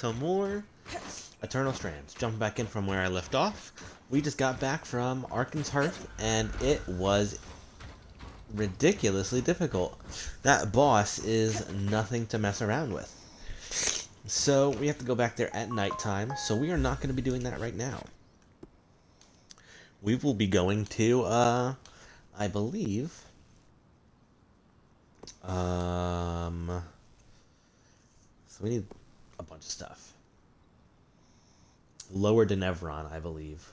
to more Eternal Strands. Jumping back in from where I left off. We just got back from Arkan's Hearth, and it was ridiculously difficult. That boss is nothing to mess around with. So we have to go back there at nighttime, so we are not going to be doing that right now. We will be going to, I believe, so we need a bunch of stuff. Lower to Nevron, I believe.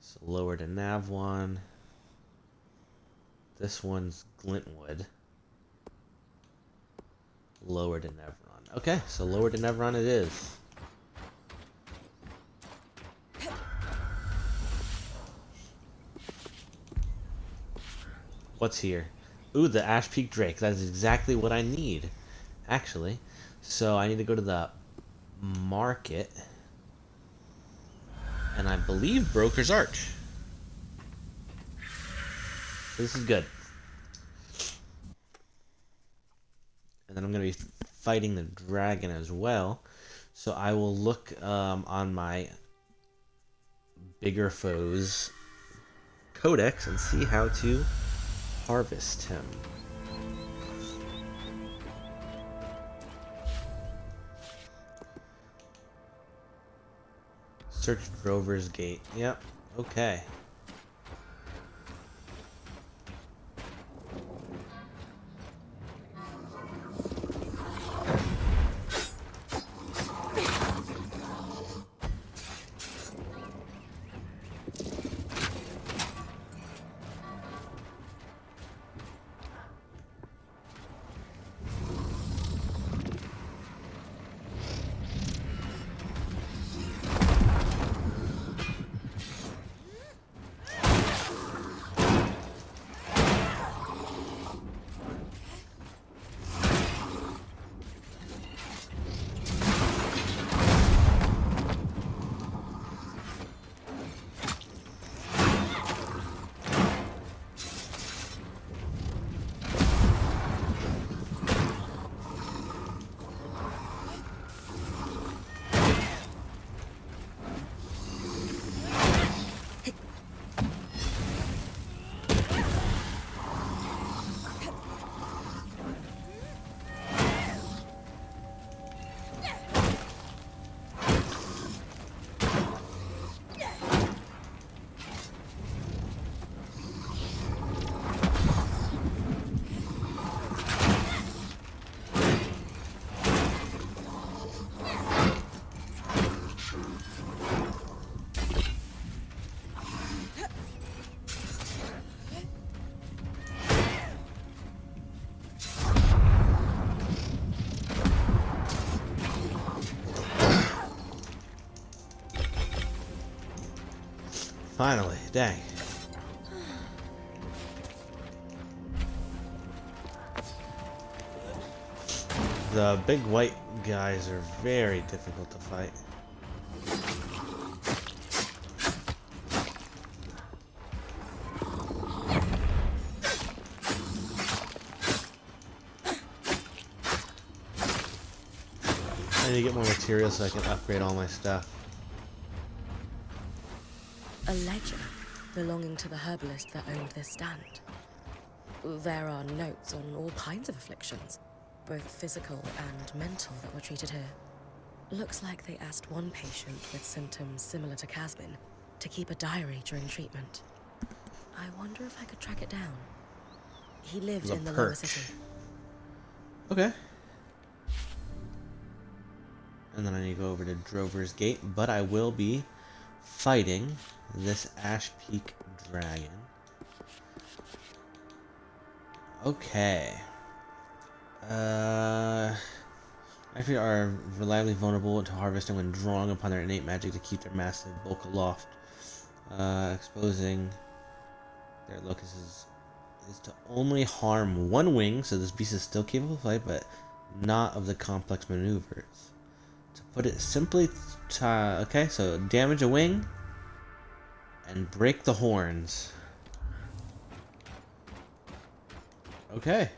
So lower to Navwan. This one's Glintwood. Lower to Nevron. Okay, so lower to Nevron it is. What's here? Ooh, the Ash Peak Drake. That is exactly what I need, actually. So I need to go to the market. And I believe Broker's Arch. So this is good. And then I'm going to be fighting the dragon as well. So I will look on my bigger foes codex and see how to harvest him. Search Drover's Gate. Yep. Okay. Finally, dang. The big white guys are very difficult to fight. I need to get more material so I can upgrade all my stuff. A ledger belonging to the herbalist that owned this stand. There are notes on all kinds of afflictions, both physical and mental, that were treated here. Looks like they asked one patient with symptoms similar to Casbin to keep a diary during treatment. I wonder if I could track it down. He lived in the lower city. Okay. And then I need to go over to Drover's Gate, but I will be fighting this Ash Peak Dragon. Okay. Actually are reliably vulnerable to harvesting when drawing upon their innate magic to keep their massive bulk aloft. Exposing their locus is to only harm one wing, so this beast is still capable of fight, but not of the complex maneuvers. To put it simply, okay, so damage a wing and break the horns. Okay.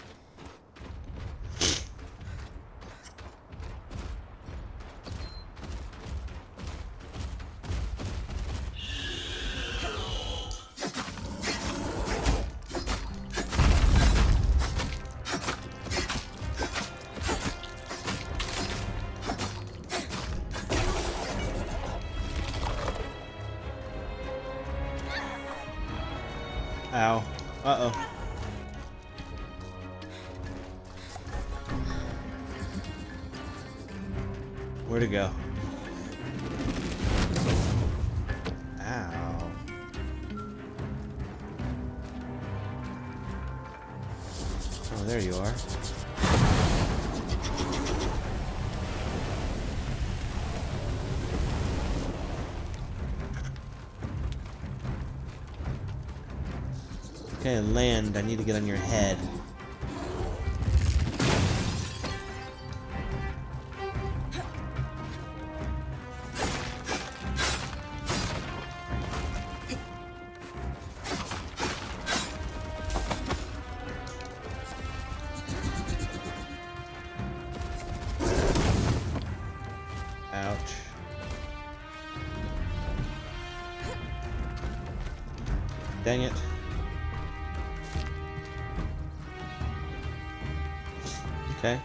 Ow. Uh-oh. Where'd it go? Ow. Oh, there you are. Okay, land. I need to get on your head. Ouch. Dang it. Okay.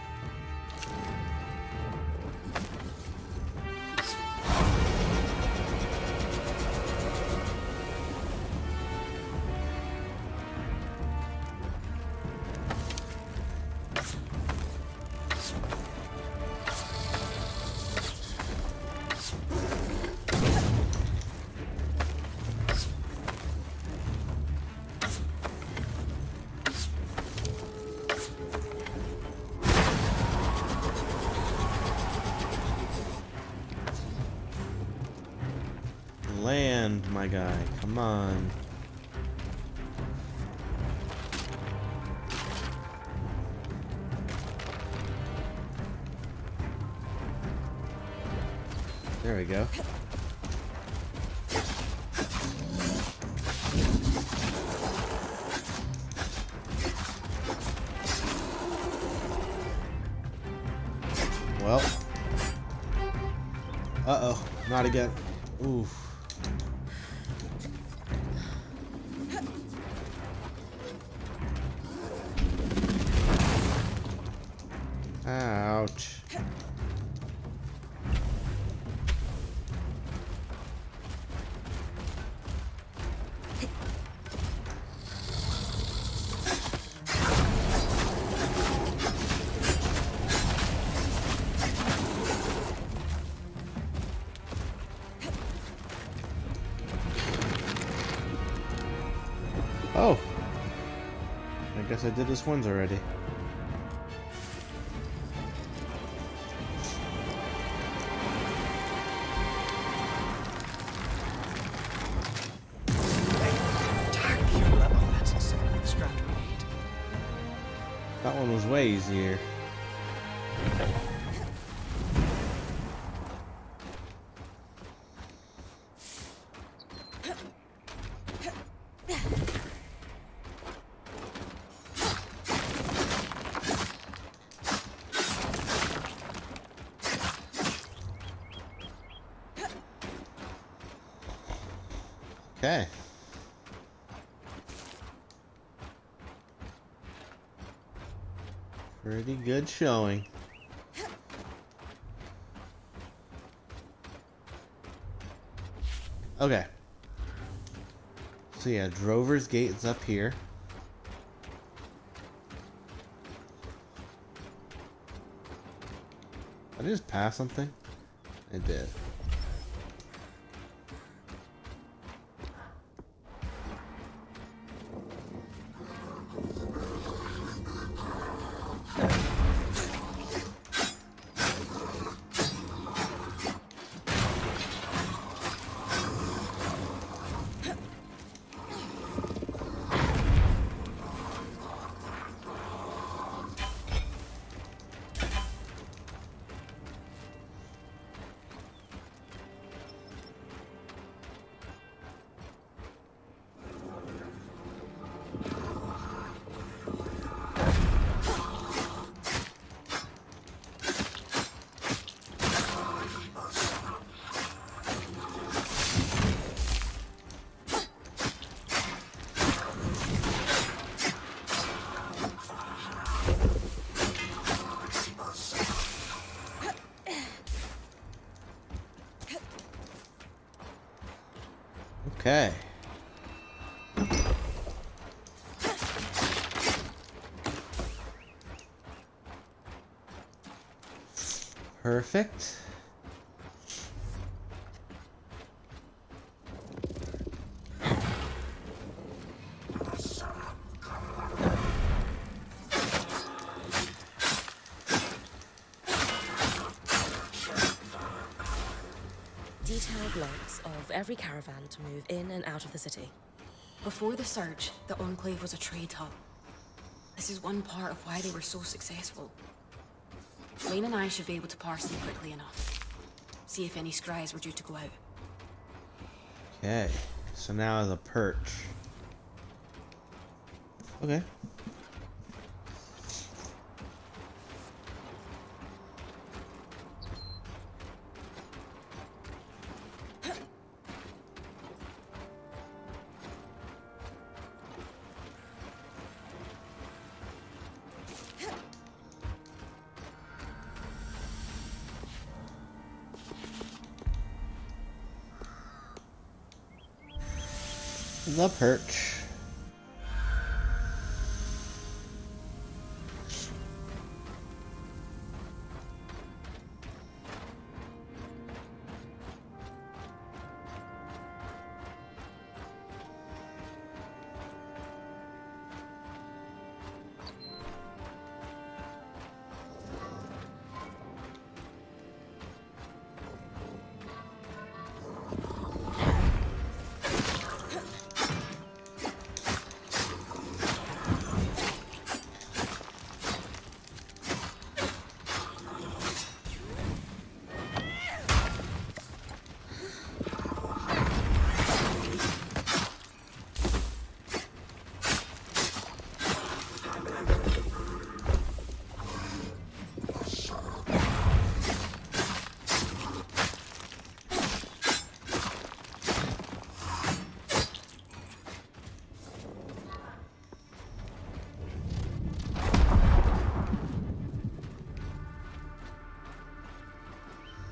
Land, my guy. Come on. There we go. Well. Uh-oh. Not again. Oof. Ouch. Oh. I guess I did this once already. That one was way easier. Okay. Pretty good showing. Okay. So yeah, Drover's Gate is up here. Did I just pass something? I did. Okay. Perfect. Detailed logs of every caravan to move in and out of the city. Before the Surge, the Enclave was a trade hub. This is one part of why they were so successful. Lane and I should be able to parse them quickly enough. See if any scries were due to go out. Okay, so now the perch. Okay. The perch.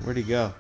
Where'd he go?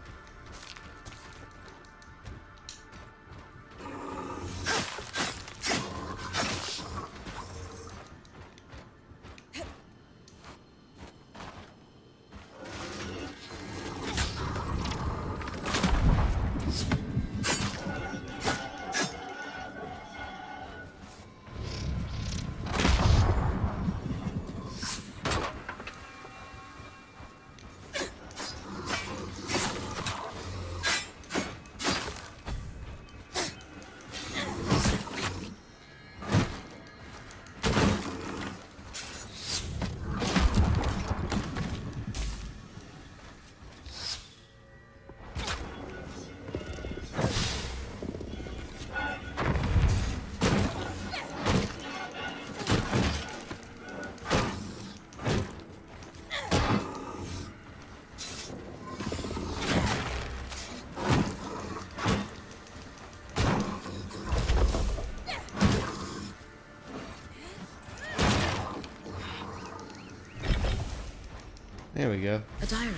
There we go. A diary.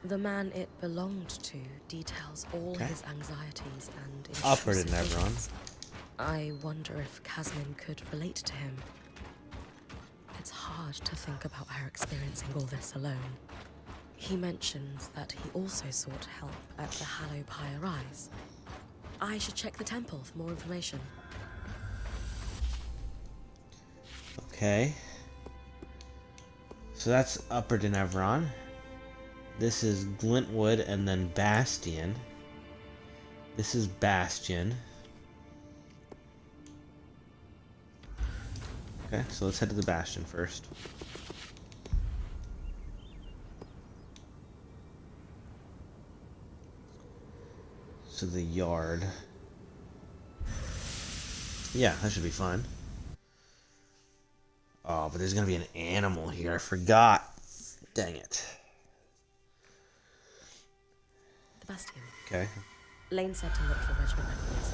The man it belonged to details all Okay. his anxieties and Upward intrusive and Everon. visions. I wonder if Casmin could relate to him. It's hard to think about her experiencing all this alone. He mentions that he also sought help at the Hallow Pyre Rise. I should check the temple for more information. Okay. So that's Upper Denevron. This is Glintwood and then Bastion. This is Bastion. Okay, so let's head to the Bastion first. So the yard. Yeah, that should be fine. Oh, but there's gonna be an animal here. I forgot. Dang it. The Bastion. Okay. Lane said to look for regiment records.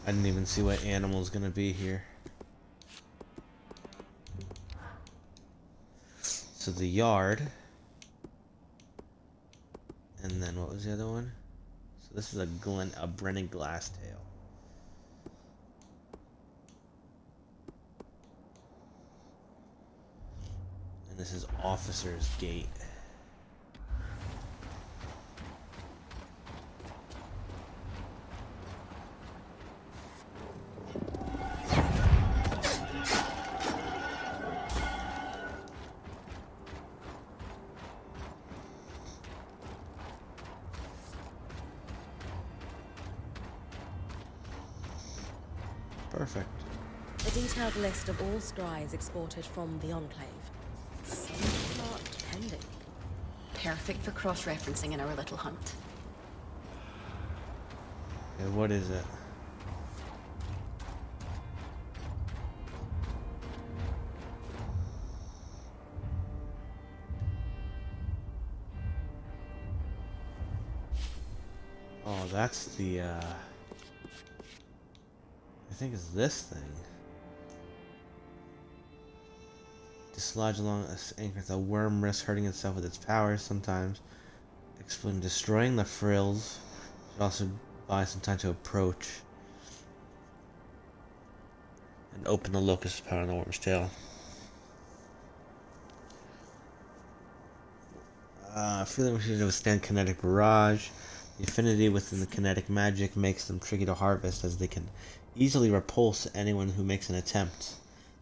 I didn't even see what animal's gonna be here. of the yard. And then what was the other one? So this is a Brennan Glasstail. And this is Officer's Gate. Perfect. A detailed list of all scries exported from the Enclave. Some plot pending. Perfect for cross-referencing in our little hunt. Okay, what is it? Oh, that's the, I think it's this thing. Dislodge along a anchor. The worm risks hurting itself with its powers sometimes. Exploding, destroying the frills. Should also buy some time to approach. And open the locust power on the worm's tail. Feeling we should withstand kinetic barrage. The affinity within the kinetic magic makes them tricky to harvest, as they can easily repulse anyone who makes an attempt.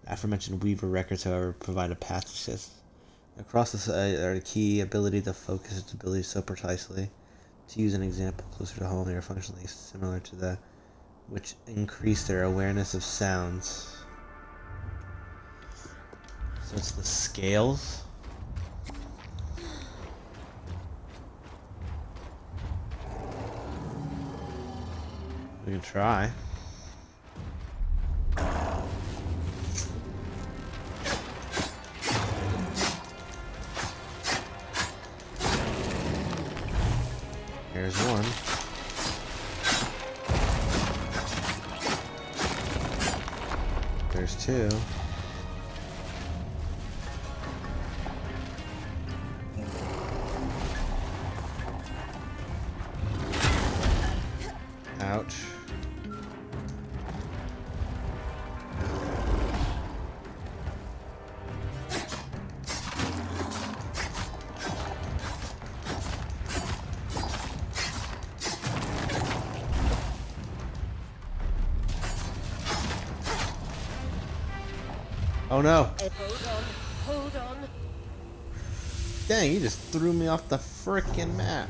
The aforementioned Weaver records, however, provide a path to success. Across the site are the key ability to focus its ability so precisely. To use an example closer to home, they are functionally similar to the which increase their awareness of sounds. So it's the scales. We can try. Here's one. There's two. Ouch. Oh no! Hold on, hold on. Dang, you just threw me off the frickin' map.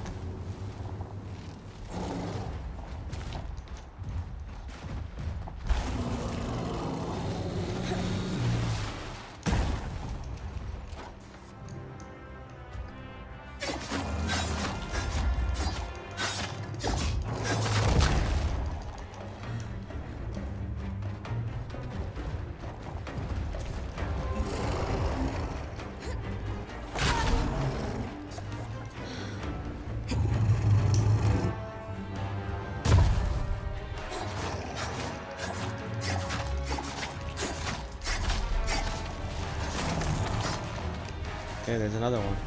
Okay, there's another one.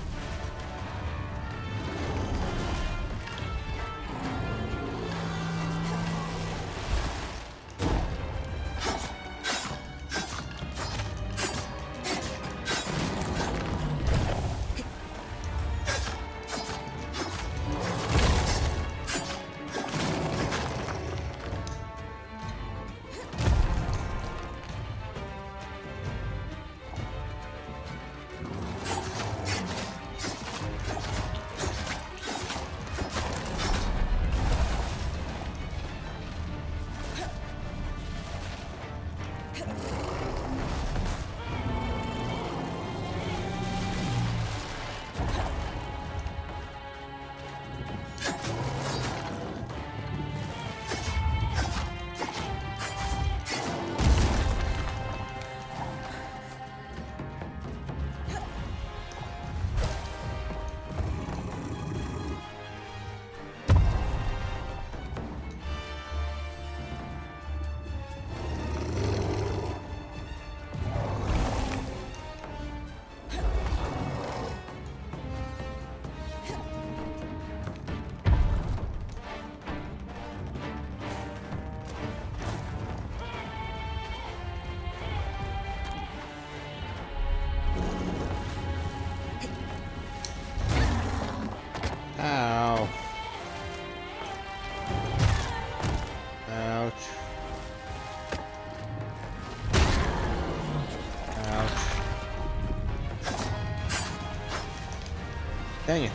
Dang it.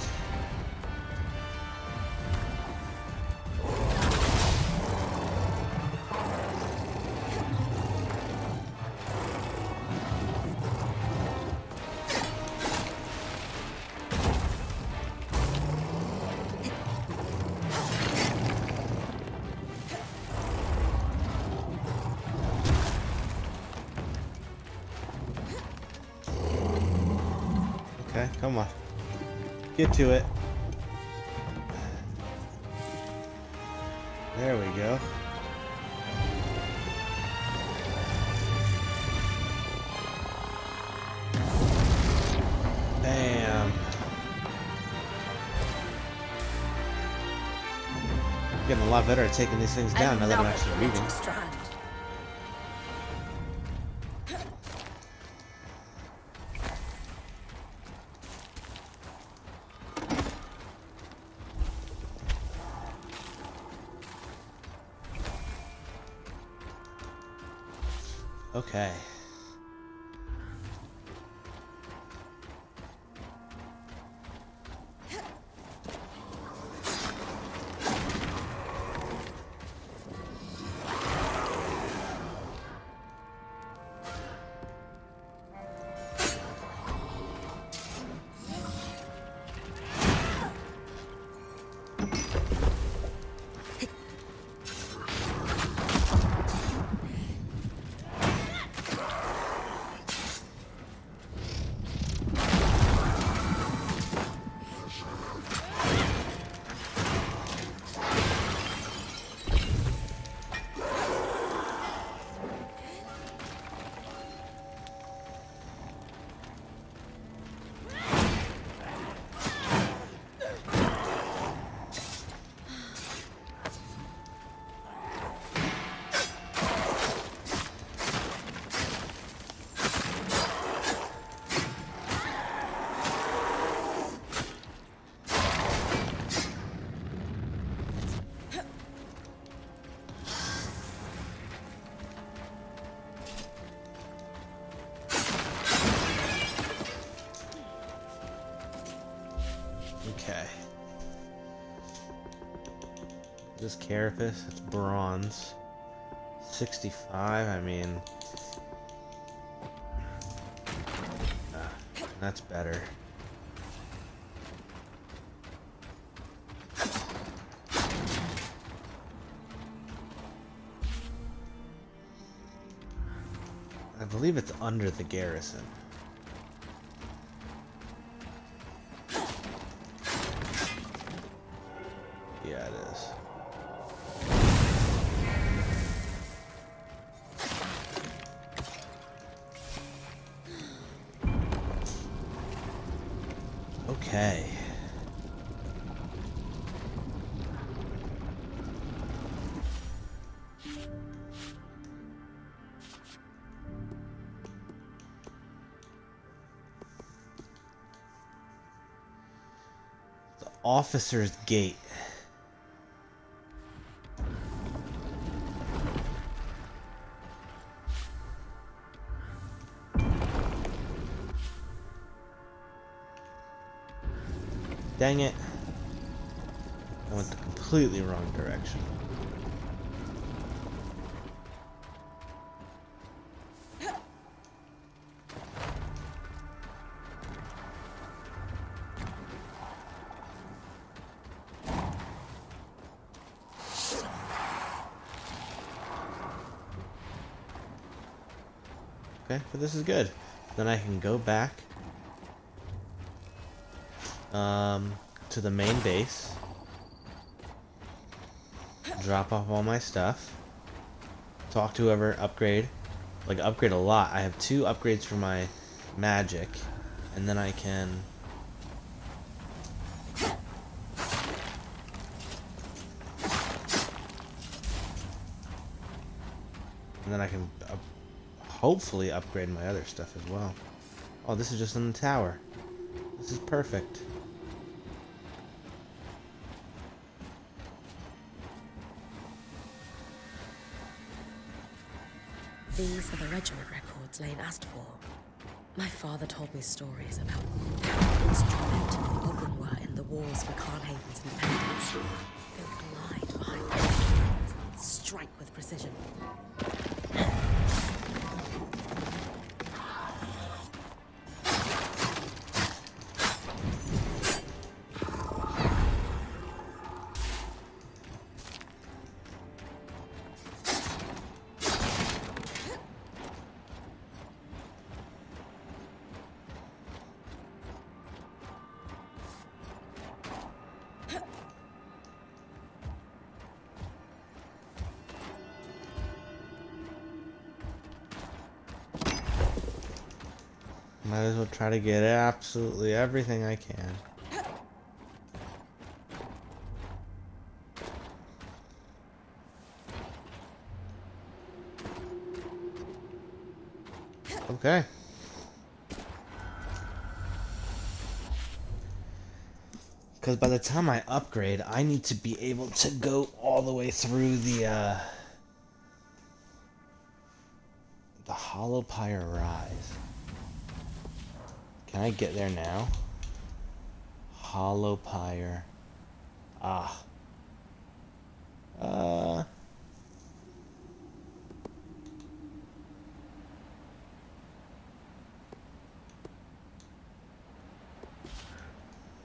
Okay, come on. Get to it. There we go. Bam. Getting a lot better at taking these things down now that I'm actually reading. Strand. Okay. Okay. This carapace, it's bronze. 65, I mean... that's better. I believe it's under the garrison. Yeah, it is. Okay. The officer's gate. Dang it. I went the completely wrong direction. Okay, but this is good. Then I can go back to the main base, drop off all my stuff, talk to whoever, upgrade a lot. I have 2 upgrades for my magic, and then I can hopefully upgrade my other stuff as well. Oh, this is just in the tower. This is perfect. These are the regiment records Lane asked for. My father told me stories about how an instrument of the Ogun Might as well try to get absolutely everything I can. Okay. Because by the time I upgrade, I need to be able to go all the way through the Hollow Pyre Rise. Can I get there now? Hollow Pyre. Ah.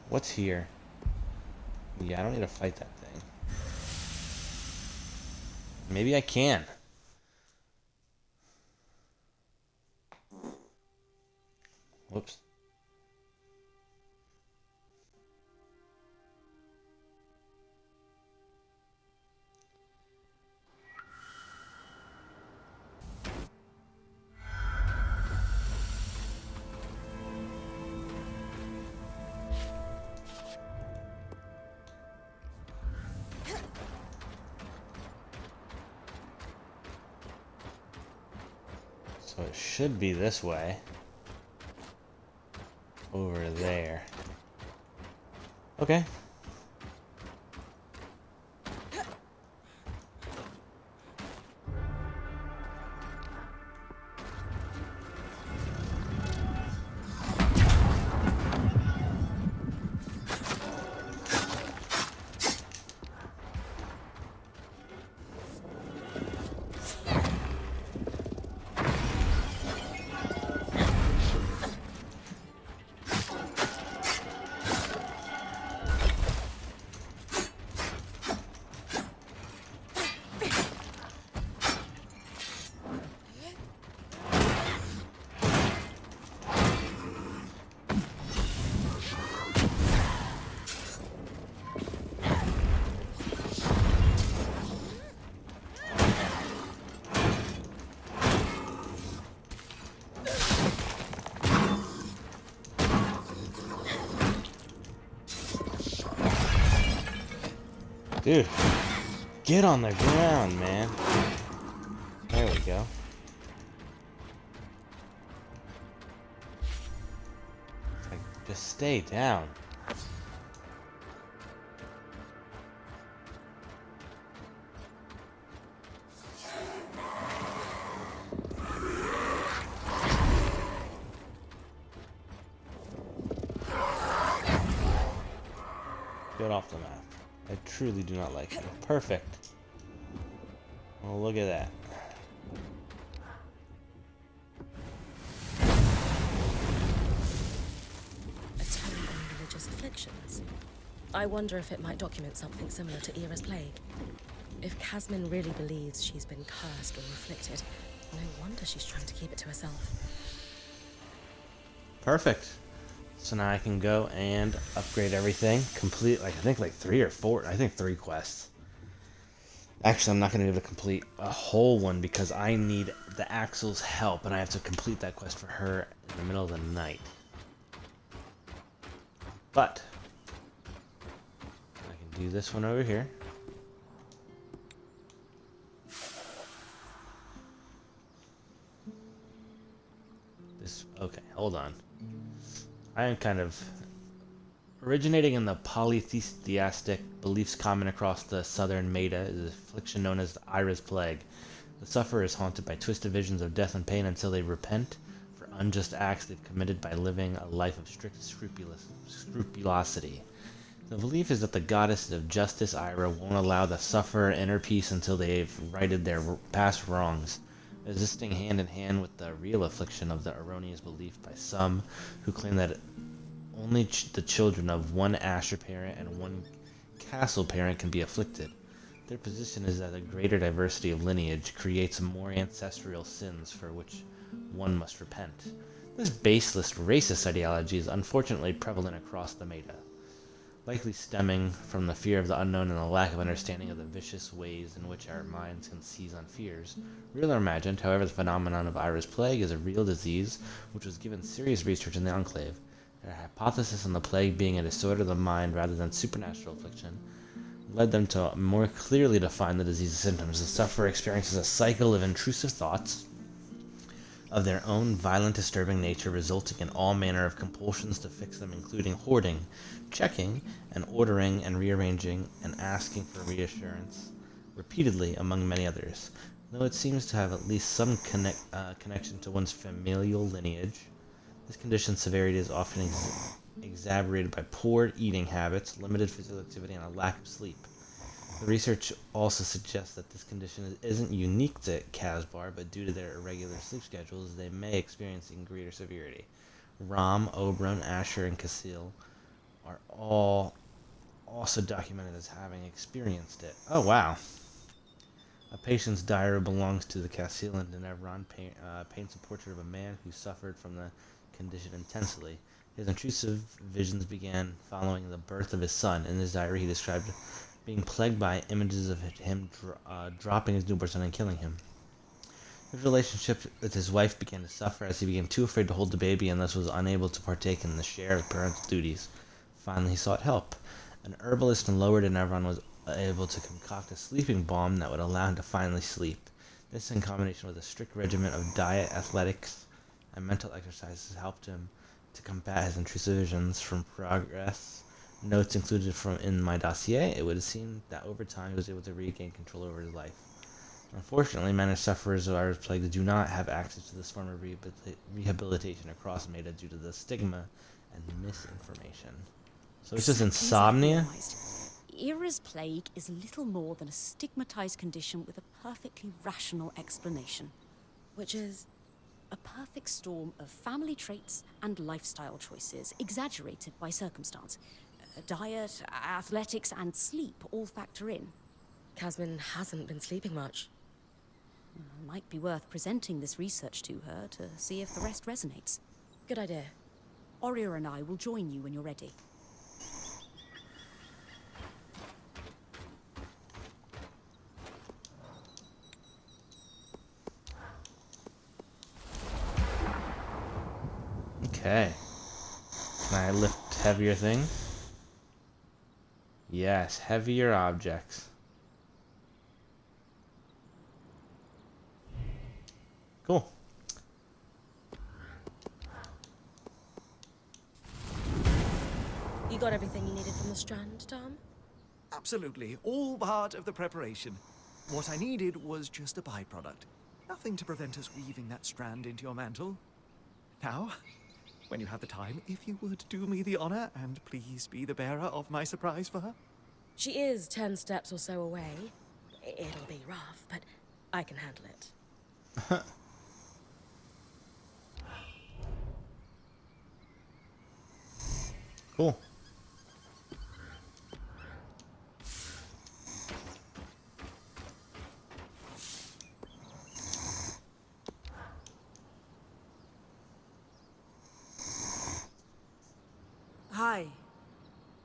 What's here? Yeah, I don't need to fight that thing. Maybe I can. Whoops. So it should be this way. Over there. Okay. Dude, get on the ground, man. There we go. Like, just stay down. Get off the map. I truly do not like you. Perfect. Well, look at that. A tome on religious afflictions. I wonder if it might document something similar to Era's plague. If Casmin really believes she's been cursed or afflicted, no wonder she's trying to keep it to herself. Perfect. So now I can go and upgrade everything. Complete, like, I think like 3 or 4. I think 3 quests. Actually, I'm not going to be able to complete a whole one because I need the Axel's help, and I have to complete that quest for her in the middle of the night. But I can do this one over here. Okay, hold on. I am kind of originating in the polytheistic beliefs common across the southern Meta is an affliction known as the Ira's Plague. The sufferer is haunted by twisted visions of death and pain until they repent for unjust acts they've committed by living a life of strict scrupulosity. The belief is that the goddess of justice, Ira, won't allow the sufferer inner peace until they've righted their past wrongs, existing hand in hand with the real affliction of the erroneous belief by some who claim that only the children of one Asher parent and one Castle parent can be afflicted. Their position is that a greater diversity of lineage creates more ancestral sins for which one must repent. This baseless racist ideology is unfortunately prevalent across the Meta. likely stemming from the fear of the unknown and the lack of understanding of the vicious ways in which our minds can seize on fears. Real or imagined, however, the phenomenon of Ira's plague is a real disease which was given serious research in the Enclave. Their hypothesis on the plague being a disorder of the mind rather than supernatural affliction led them to more clearly define the disease's symptoms. The sufferer experiences a cycle of intrusive thoughts of their own violent, disturbing nature, resulting in all manner of compulsions to fix them, including hoarding, checking, and ordering and rearranging, and asking for reassurance repeatedly, among many others. Though it seems to have at least some connection to one's familial lineage, this condition's severity is often exacerbated by poor eating habits, limited physical activity, and a lack of sleep. The research also suggests that this condition isn't unique to Casbar, but due to their irregular sleep schedules, they may experience in greater severity. Rom, Oberon, Asher, and Casil are all also documented as having experienced it. Oh, wow. A patient's diary belongs to the Casil, and Denevron paints a portrait of a man who suffered from the condition intensely. His intrusive visions began following the birth of his son. In his diary, he described being plagued by images of him dropping his newborn son and killing him. His relationship with his wife began to suffer as he became too afraid to hold the baby and thus was unable to partake in the share of parental duties. Finally, he sought help. An herbalist in Lower Denevron was able to concoct a sleeping balm that would allow him to finally sleep. This, in combination with a strict regimen of diet, athletics, and mental exercises, helped him to combat his intrusive visions. From progress notes included in my dossier, it would seem that over time he was able to regain control over his life. Unfortunately, many sufferers of Irish plague do not have access to this form of rehabilitation across Meta due to the stigma and misinformation. So it's just insomnia? Ira's plague is little more than a stigmatized condition with a perfectly rational explanation. Which is? A perfect storm of family traits and lifestyle choices, exaggerated by circumstance. Diet, athletics, and sleep all factor in. Casmin hasn't been sleeping much. Might be worth presenting this research to her to see if the rest resonates. Good idea. Oria and I will join you when you're ready. Okay. Can I lift heavier things? Yes, heavier objects. Cool. You got everything you needed from the Strand, Tom? Absolutely. All part of the preparation. What I needed was just a byproduct. Nothing to prevent us weaving that strand into your mantle. Now, when you have the time, if you would do me the honor and please be the bearer of my surprise for her. She is 10 steps or so away. It'll be rough, but I can handle it. Cool. Hi.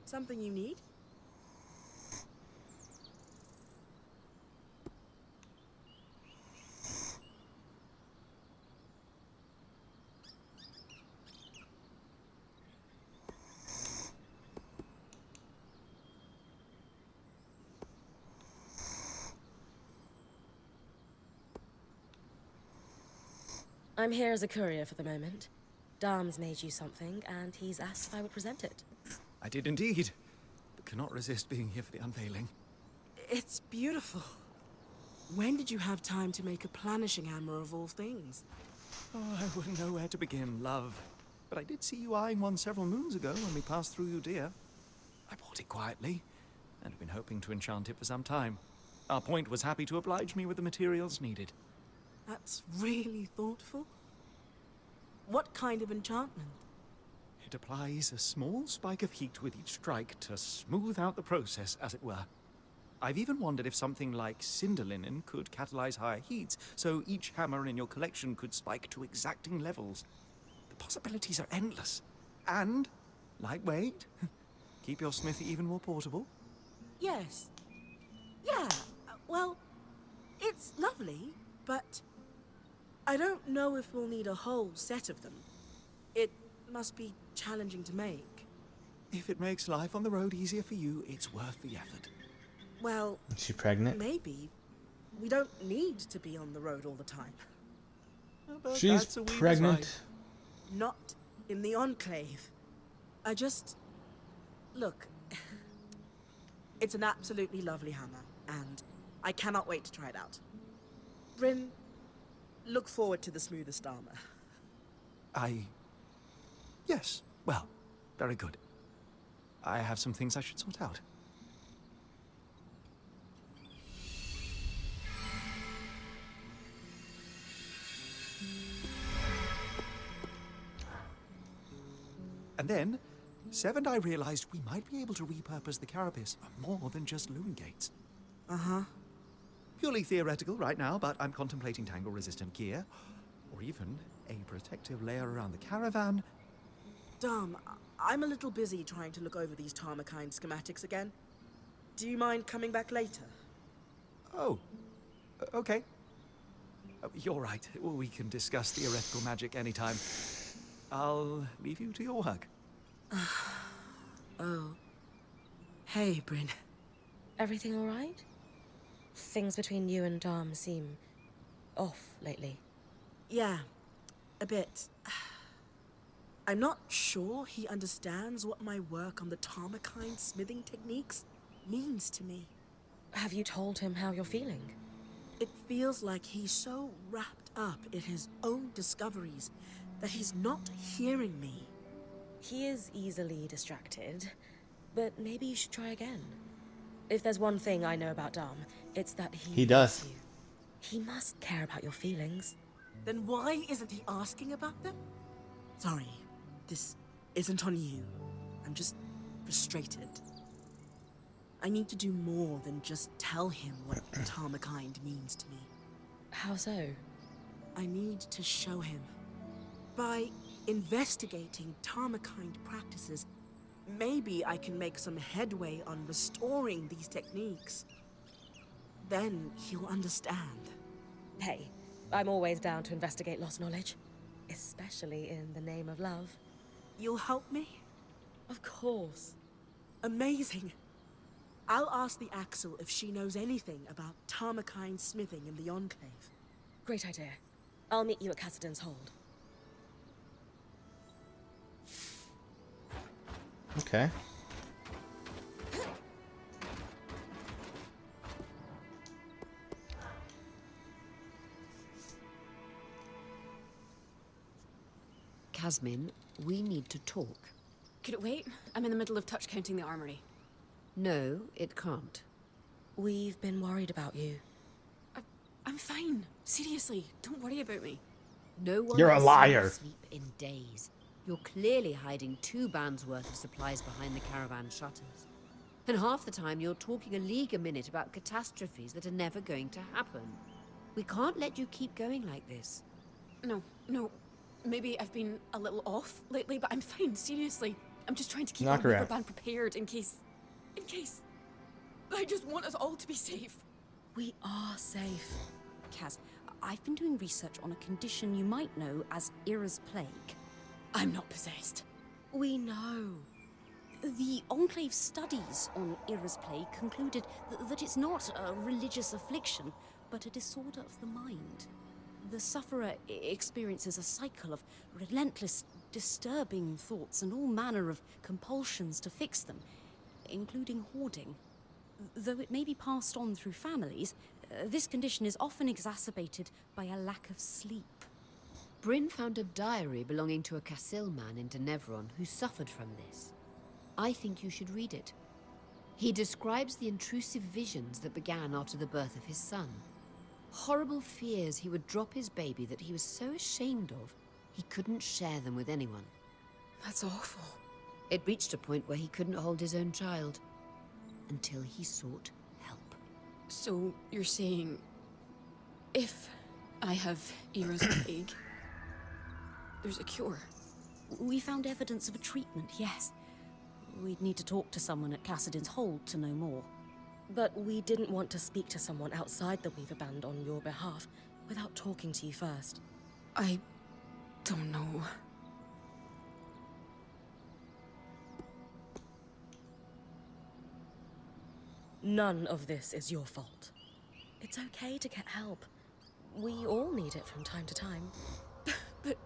Something you need? I'm here as a courier for the moment. Darm's made you something, and he's asked if I would present it. I did indeed, but cannot resist being here for the unveiling. It's beautiful. When did you have time to make a planishing hammer of all things? Oh, I wouldn't know where to begin, love. But I did see you eyeing one several moons ago when we passed through Udea. I bought it quietly, and have been hoping to enchant it for some time. Our point was happy to oblige me with the materials needed. That's really thoughtful. What kind of enchantment? It applies a small spike of heat with each strike to smooth out the process, as it were. I've even wondered if something like cinder linen could catalyze higher heats, so each hammer in your collection could spike to exacting levels. The possibilities are endless. And lightweight. Keep your smithy even more portable? Yes. Yeah, well, it's lovely, but I don't know if we'll need a whole set of them. It must be challenging to make. If it makes life on the road easier for you, it's worth the effort. Well, Is she pregnant? maybe. We don't need to be on the road all the time. But She's that's a Weaver's pregnant. life. Not in the Enclave. I just... Look, it's an absolutely lovely hammer, and I cannot wait to try it out. Bryn, look forward to the smoothest armor. Yes, well, very good. I have some things I should sort out. And then, Sev and I realized we might be able to repurpose the carapace for more than just loom gates. Uh-huh. Purely theoretical right now, but I'm contemplating tangle-resistant gear, or even a protective layer around the caravan. Dom, I'm a little busy trying to look over these Tarmakine schematics again. Do you mind coming back later? Oh, okay. You're right. We can discuss theoretical magic anytime. I'll leave you to your work. Oh. Hey, Bryn. Everything all right? Things between you and Dom seem off lately. Yeah, a bit. I'm not sure he understands what my work on the Tarmakine smithing techniques means to me. Have you told him how you're feeling? It feels like he's so wrapped up in his own discoveries that he's not hearing me. He is easily distracted, but maybe you should try again. If there's one thing I know about Dom, it's that He does. loves you. He must care about your feelings. Then why isn't he asking about them? Sorry, this isn't on you. I'm just frustrated. I need to do more than just tell him what Tarmakine means to me. How so? I need to show him. By investigating Tarmakine practices, maybe I can make some headway on restoring these techniques. Then he'll understand. Hey, I'm always down to investigate lost knowledge, especially in the name of love. You'll help me? Of course. Amazing. I'll ask the Axel if she knows anything about Tarmakine smithing in the Enclave. Great idea. I'll meet you at Cassidon's Hold. Okay. Casmin, we need to talk. Could it wait? I'm in the middle of touch counting the armory. No, it can't. We've been worried about you. I'm fine. Seriously, don't worry about me. No one You're a has seen liar. you sleep in days. You're clearly hiding 2 bands worth of supplies behind the caravan shutters. And half the time you're talking a league a minute about catastrophes that are never going to happen. We can't let you keep going like this. No. Maybe I've been a little off lately, but I'm fine, seriously. I'm just trying to keep Knock our her Weaver out. band prepared in case... I just want us all to be safe. We are safe. Kaz, I've been doing research on a condition you might know as Ira's Plague. I'm not possessed. We know. The Enclave studies on Ira's Plague concluded that it's not a religious affliction, but a disorder of the mind. The sufferer experiences a cycle of relentless, disturbing thoughts and all manner of compulsions to fix them, including hoarding. Though it may be passed on through families, this condition is often exacerbated by a lack of sleep. Bryn found a diary belonging to a Cassil man in Denevron who suffered from this. I think you should read it. He describes the intrusive visions that began after the birth of his son. Horrible fears he would drop his baby that he was so ashamed of, he couldn't share them with anyone. That's awful. It reached a point where he couldn't hold his own child, until he sought help. So, you're saying... if I have Ira's plague, there's a cure? We found evidence of a treatment, yes. We'd need to talk to someone at Cassidin's Hold to know more. But we didn't want to speak to someone outside the Weaver Band on your behalf without talking to you first. I don't know. None of this is your fault. It's okay to get help. We all need it from time to time. But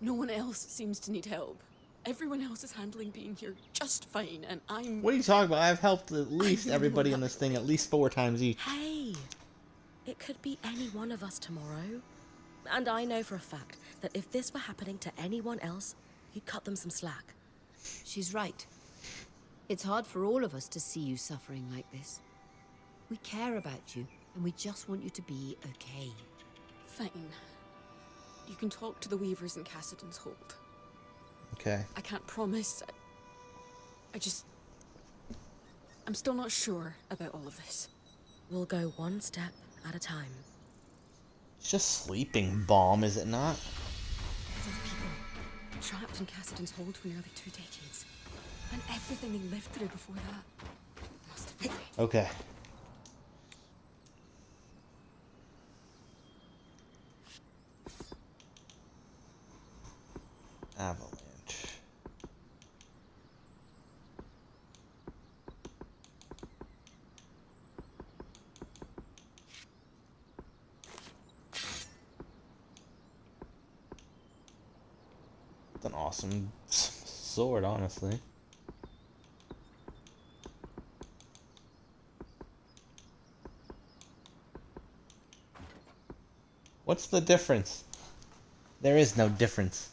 no one else seems to need help. Everyone else is handling being here just fine, and I'm... What are you talking about? I've helped at least really everybody don't in have this thing at least 4 times each. Hey! It could be any one of us tomorrow. And I know for a fact that if this were happening to anyone else, you'd cut them some slack. She's right. It's hard for all of us to see you suffering like this. We care about you, and we just want you to be okay. Fine. You can talk to the Weavers in Cassidin's Hold. Okay. I can't promise. I'm still not sure about all of this. We'll go one step at a time. It's just sleeping bomb, is it not? Those people, trapped in Cassidin's Hold for nearly 2 decades. And everything they lived through before that. Must have been... Okay. Avalanche. It's an awesome sword, honestly. What's the difference? There is no difference.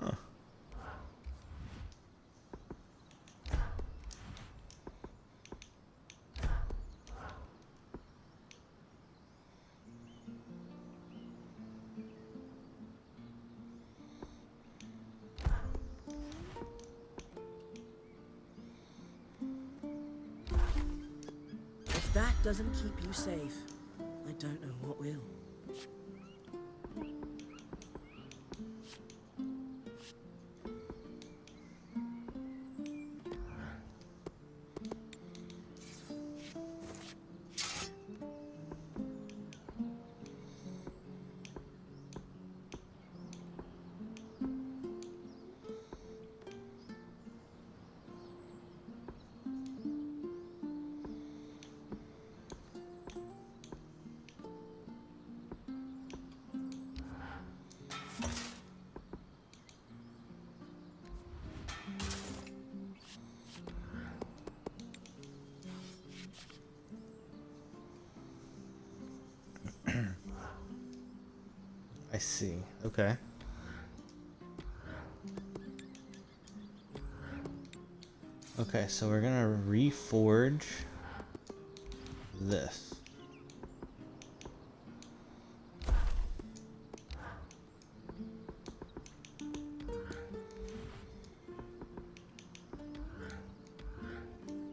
Huh. If that doesn't keep you safe, I don't know what will. I see. Okay. Okay, so we're gonna reforge this.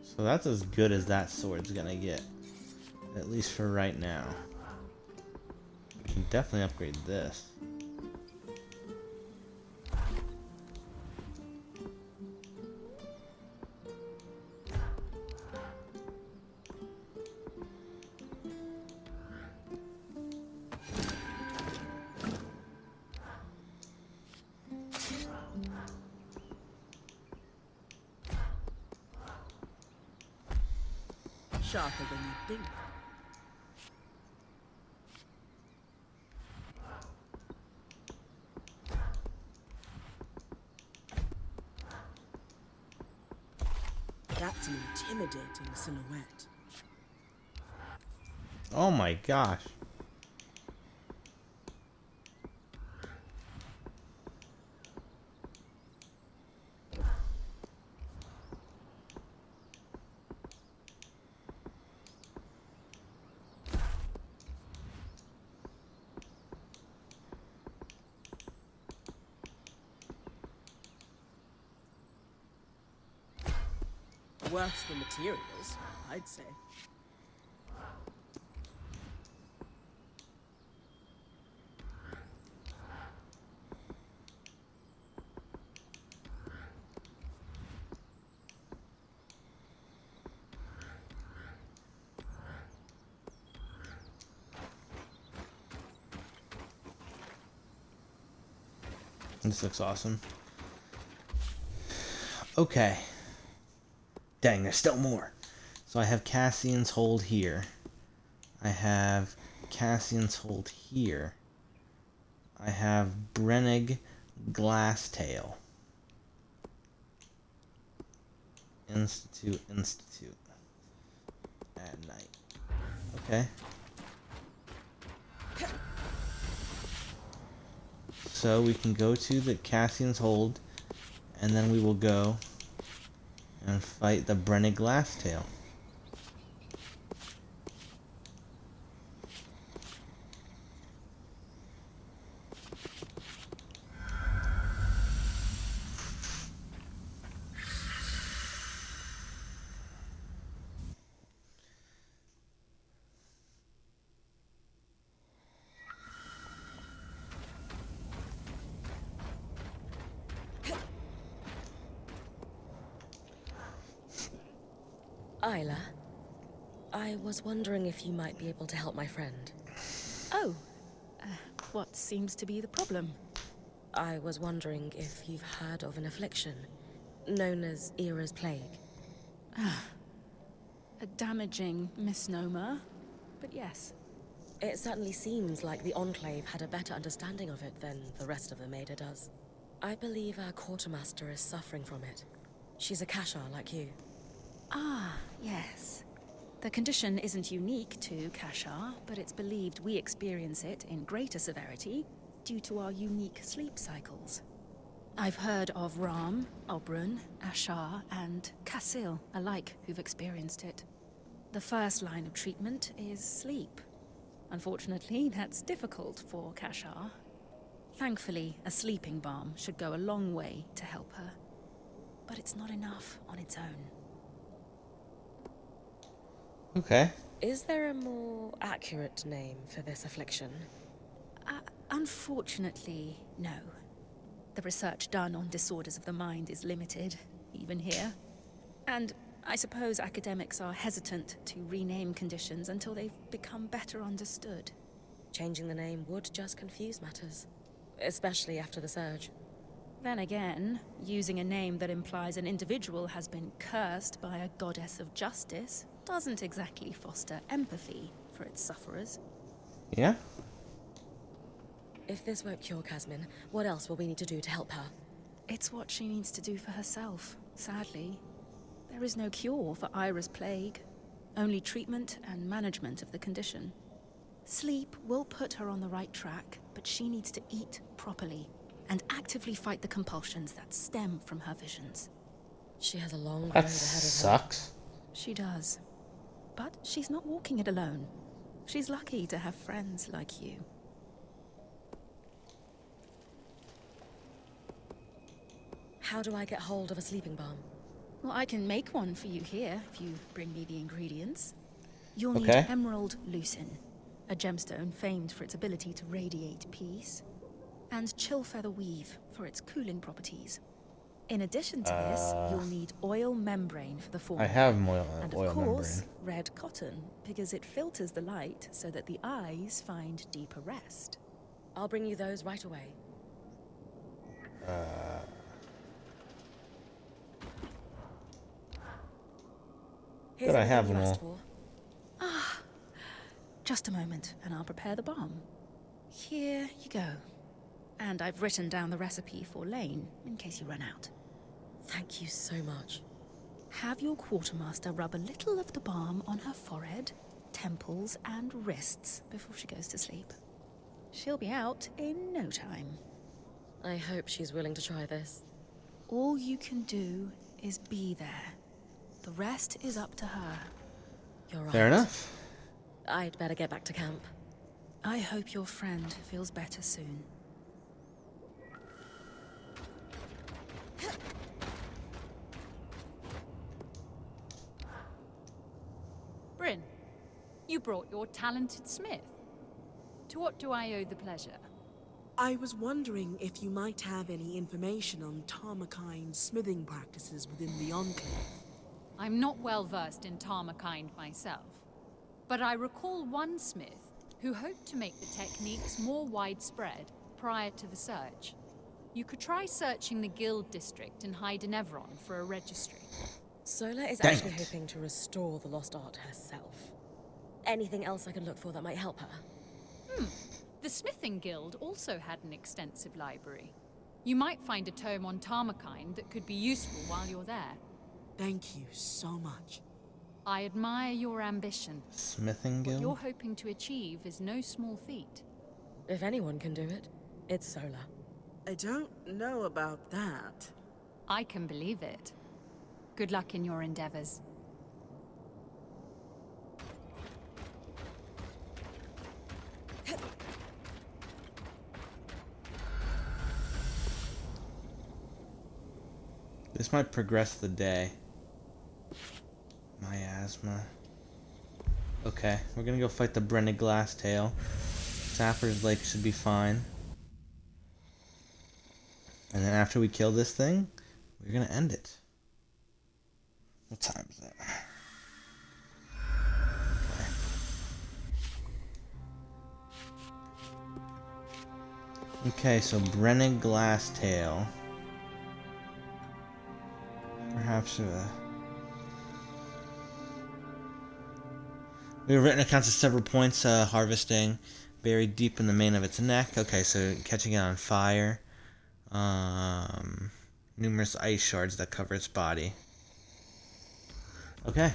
So that's as good as that sword's gonna get. At least for right now. We can definitely upgrade this. Sharper than you'd think. That's an intimidating silhouette. Oh my gosh. Worse for materials, I'd say. This looks awesome. Okay. Dang, there's still more. So I have Cassian's Hold here. I have Cassian's Hold here. I have Brennig Glasstail. Institute. At night. Okay. So we can go to the Cassian's Hold, and then we will go and fight the Brennig Glasstail. Isla, I was wondering if you might be able to help my friend. Oh, what seems to be the problem? I was wondering if you've heard of an affliction known as Era's Plague. A damaging misnomer, but yes. It certainly seems like the Enclave had a better understanding of it than the rest of the Maida does. I believe our quartermaster is suffering from it. She's a Kashar like you. Ah, yes. The condition isn't unique to Kashar, but it's believed we experience it in greater severity due to our unique sleep cycles. I've heard of Ram, Obrun, Ashar, and Kasil alike who've experienced it. The first line of treatment is sleep. Unfortunately, that's difficult for Kashar. Thankfully, a sleeping balm should go a long way to help her. But it's not enough on its own. Okay. Is there a more accurate name for this affliction? Unfortunately, no. The research done on disorders of the mind is limited, even here. And I suppose academics are hesitant to rename conditions until they've become better understood. Changing the name would just confuse matters, especially after the surge. Then again, using a name that implies an individual has been cursed by a goddess of justice doesn't exactly foster empathy for its sufferers. Yeah? If this won't cure Casmin, what else will we need to do to help her? It's what she needs to do for herself, sadly. There is no cure for Ira's plague, only treatment and management of the condition. Sleep will put her on the right track, but she needs to eat properly and actively fight the compulsions that stem from her visions. She has a long road That ahead of her. sucks. She does. But she's not walking it alone. She's lucky to have friends like you. How do I get hold of a sleeping balm? Well, I can make one for you here, if you bring me the ingredients. You'll need Okay. emerald lucin, a gemstone famed for its ability to radiate peace, and chill feather weave for its cooling properties. In addition to this, you'll need oil membrane for the former. I have And of oil course, membrane. red cotton, because it filters the light so that the eyes find deeper rest. I'll bring you those right away. Here's Good, I everything have you them asked all. for. Just a moment, and I'll prepare the balm. Here you go. And I've written down the recipe for Lane, in case you run out. Thank you so much. Have your quartermaster rub a little of the balm on her forehead, temples, and wrists before she goes to sleep. She'll be out in no time. I hope she's willing to try this. All you can do is be there. The rest is up to her. You're right. Fair enough. I'd better get back to camp. I hope your friend feels better soon. Bryn, you brought your talented smith. To what do I owe the pleasure? I was wondering if you might have any information on Tarmakine's smithing practices within the Enclave. I'm not well versed in Tarmakind myself, but I recall one smith who hoped to make the techniques more widespread prior to the surge. You could try searching the guild district in High Denevron for a registry. Sola is Dang actually it. hoping to restore the lost art herself. Anything else I could look for that might help her? The Smithing Guild also had an extensive library. You might find a tome on Tarmakine that could be useful while you're there. Thank you so much. I admire your ambition. Smithing What Guild? you're hoping to achieve is no small feat. If anyone can do it, it's Sola. I don't know about that. I can believe it. Good luck in your endeavors. This might progress the day. Miasma. Okay, we're gonna go fight the Brenna Glasstail. Sapper's Lake should be fine. And then after we kill this thing, we're gonna end it. What time is it? Okay, so Brenna Glasstail. Perhaps we have written accounts of several points harvesting buried deep in the mane of its neck. Okay, so catching it on fire. Numerous ice shards that cover its body. Okay.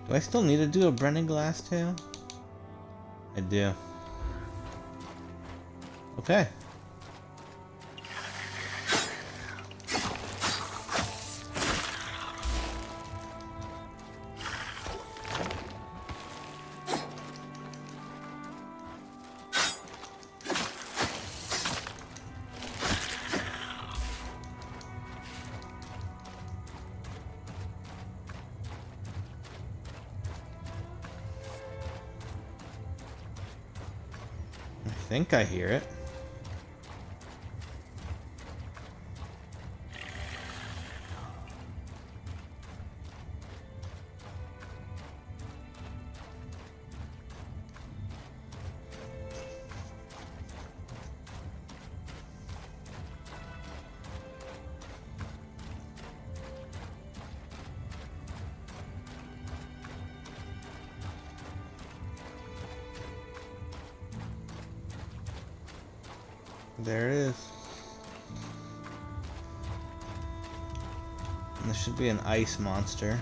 Do I still need to do a Brennan Glasstail? I do. Okay. I think I hear it. There it is. And there should be an ice monster.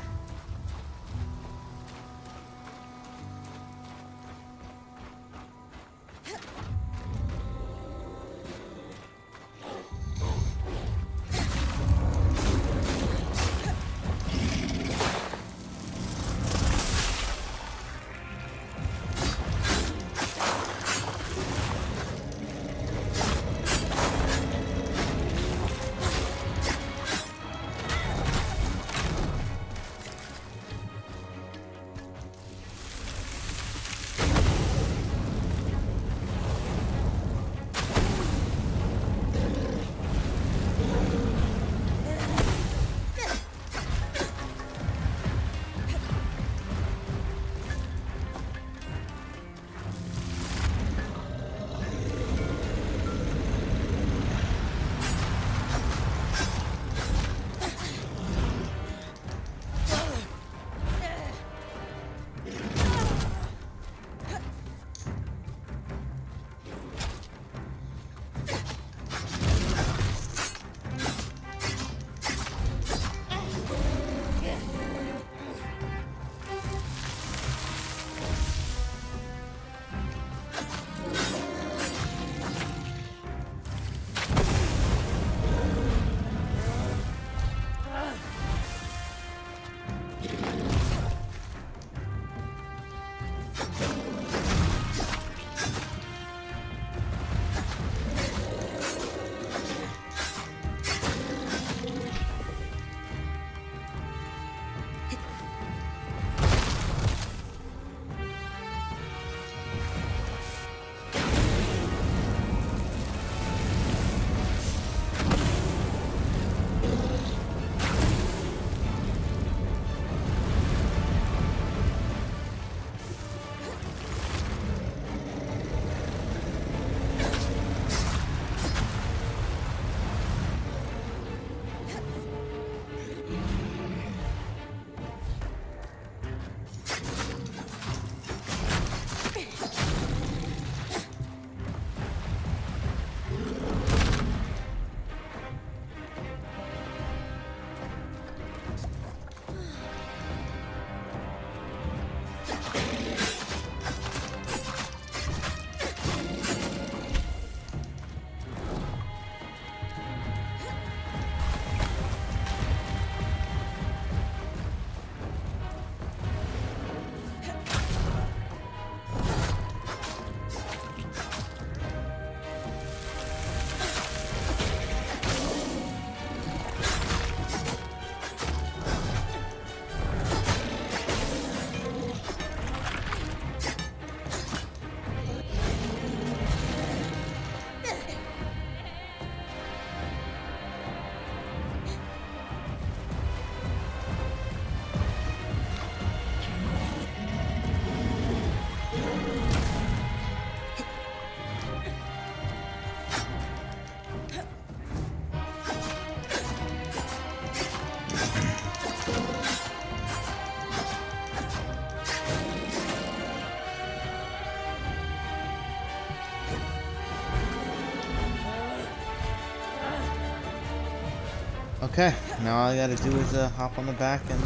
Okay, now all I gotta do is hop on the back and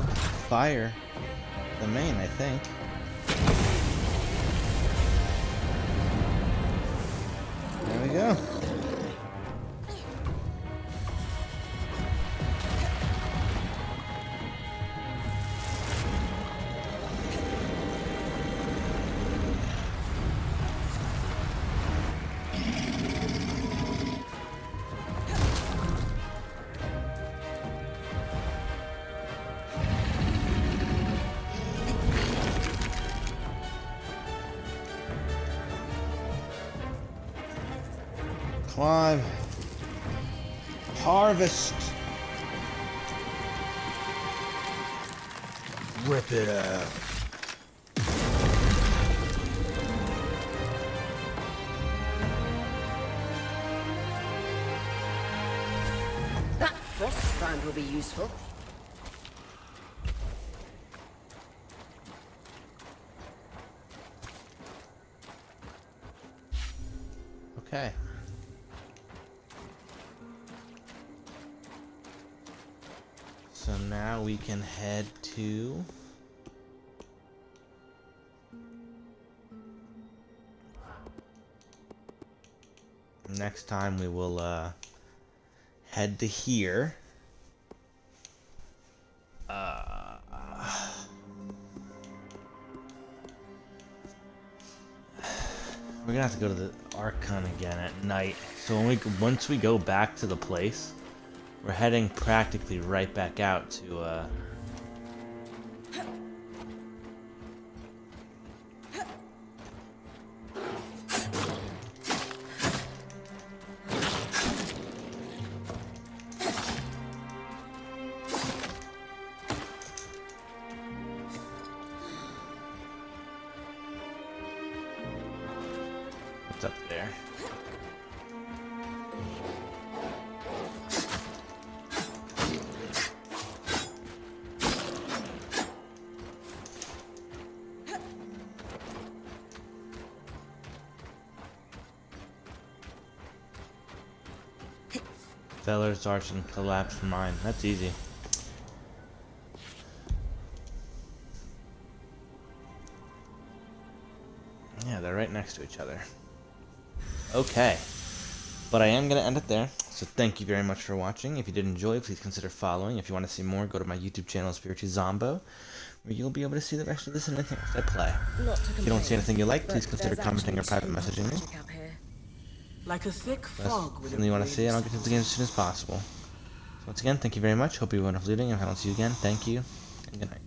fire the main, I think. There we go. Climb. Harvest. Rip it up. That frost strand will be useful. Okay. So now we can head to next time we will head to here. We're gonna have to go to the Archon again at night. So once we go back to the place, we're heading practically right back out to what's up there? Feller's Arch and Collapsed Mine. That's easy. Yeah, they're right next to each other. Okay. But I am going to end it there. So thank you very much for watching. If you did enjoy, please consider following. If you want to see more, go to my YouTube channel, Spiritual Zombo, where you'll be able to see the rest of this and anything else I play. If you don't see anything you like, please consider commenting or private messaging me. Like a thick That's fog with something you want to see, and I'll get to the game as soon as possible. So once again, thank you very much. Hope you have a wonderful evening. If I don't see you again, thank you, and good night.